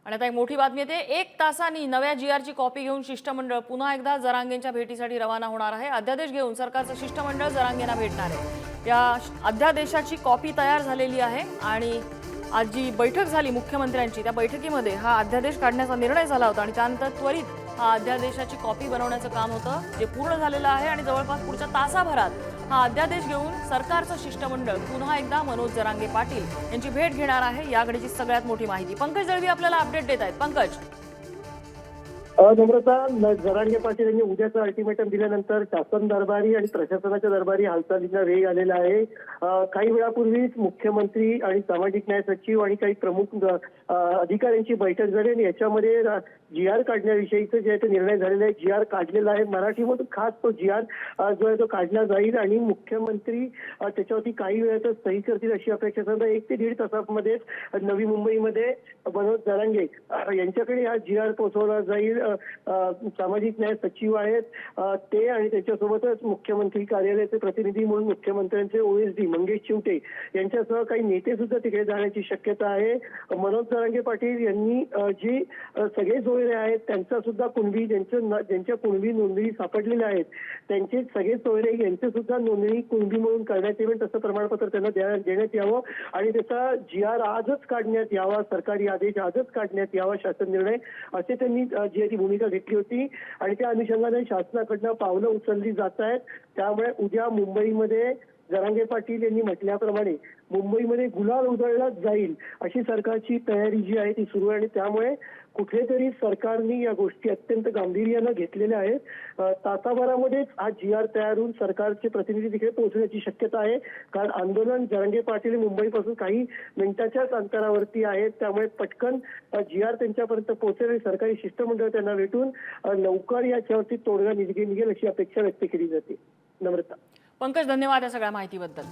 आणि आता एक मोठी बातमी येते। 1 तासांनी नव्या जीआरची कॉपी घेऊन शिष्टमंडळ पुन्हा एकदा जरांगेंच्या भेटीसाठी रवाना होणार आहे। अध्यादेश घेऊन सरकारचं शिष्टमंडळ जरांगेंना भेटणार आहे। या अध्यादेशाची कॉपी तयार झालेली आहे आणि आज जी बैठक झाली मुख्यमंत्र्यांची, त्या बैठकीमध्ये हा अध्यादेश काढण्याचा निर्णय झाला होता आणि त्यानंतर त्वरित हा अध्यादेशाची कॉपी बनवण्याचं काम होतं, जे पूर्ण झालेलं आहे आणि जवळपास पुढच्या तासाभरात हा अध्यादेश घेऊन सरकारचं शिष्टमंडळ पुन्हा एकदा मनोज जरांगे पाटील यांची भेट घेणार आहे। या घडीची सगळ्यात मोठी माहिती पंकज दळवी आपल्याला अपडेट देत आहेत। पंकज, नम्रता, जरांगे पाटील यांनी उद्याचं अल्टिमेटम दिल्यानंतर शासन दरबारी आणि प्रशासनाच्या दरबारी हालचालींना वेग आलेला आहे। काही वेळापूर्वीच मुख्यमंत्री आणि सामाजिक न्याय सचिव आणि काही प्रमुख अधिकाऱ्यांची बैठक झाली आणि याच्यामध्ये जीआर काढण्याविषयीचं जे ते निर्णय झालेला आहे। जीआर काढलेला आहे, मराठीमधून खास तो जीआर जो आहे तो काढला जाईल आणि मुख्यमंत्री त्याच्यावरती काही वेळातच सही करतील अशी अपेक्षा आहे। 1 ते 1.5 तासामध्ये नवी मुंबईमध्ये मनोज जरांगे यांच्याकडे हा जीआर पोहोचवला जाईल। सामाजिक न्याय सचिव आहेत ते आणि त्याच्यासोबतच मुख्यमंत्री कार्यालयाचे प्रतिनिधी म्हणून मुख्यमंत्र्यांचे ओएसडी मंगेश चिवटे यांच्यासह काही नेते सुद्धा तिकडे जाण्याची शक्यता आहे। मनोज जरांगे पाटील यांनी जी सगळे सोयरे आहेत त्यांचा सुद्धा कुणबी ज्यांच्या कुणबी नोंदणी सापडलेल्या आहेत त्यांचे सगळे सोयरे यांचे सुद्धा नोंदणी कुणबी म्हणून करण्यात येईल, तसं प्रमाणपत्र त्यांना देण्यात यावं आणि त्याचा जीआर आजच काढण्यात यावा, सरकारी आदेश आजच काढण्यात यावा, शासन निर्णय असे त्यांनी जी भूमिका घेतली होती आणि त्या अनुषंगाने शासनाकडनं पावलं उचलली जात आहेत। त्यामुळे उद्या मुंबईमध्ये जरांगे पाटील यांनी म्हटल्याप्रमाणे मुंबईमध्ये गुलाल उधळला जाईल अशी सरकारची तयारी जी आहे ती सुरू आहे आणि त्यामुळे कुठेतरी सरकारने या गोष्टी अत्यंत गांभीर्यानं घेतलेल्या आहेत। तासाभरामध्येच हा जीआर तयार होऊन सरकारचे प्रतिनिधी तिकडे पोहोचण्याची शक्यता आहे, कारण आंदोलन जरांगे पाटील मुंबईपासून काही मिनिटाच्याच अंतरावरती आहेत। त्यामुळे पटकन जीआर त्यांच्यापर्यंत पोहोचेल आणि सरकारी शिष्टमंडळ त्यांना भेटून लवकर याच्यावरती तोडगा निघेल अशी अपेक्षा व्यक्त केली जाते। नम्रता, पंकज, धन्यवाद या सगळ्या माहितीबद्दल।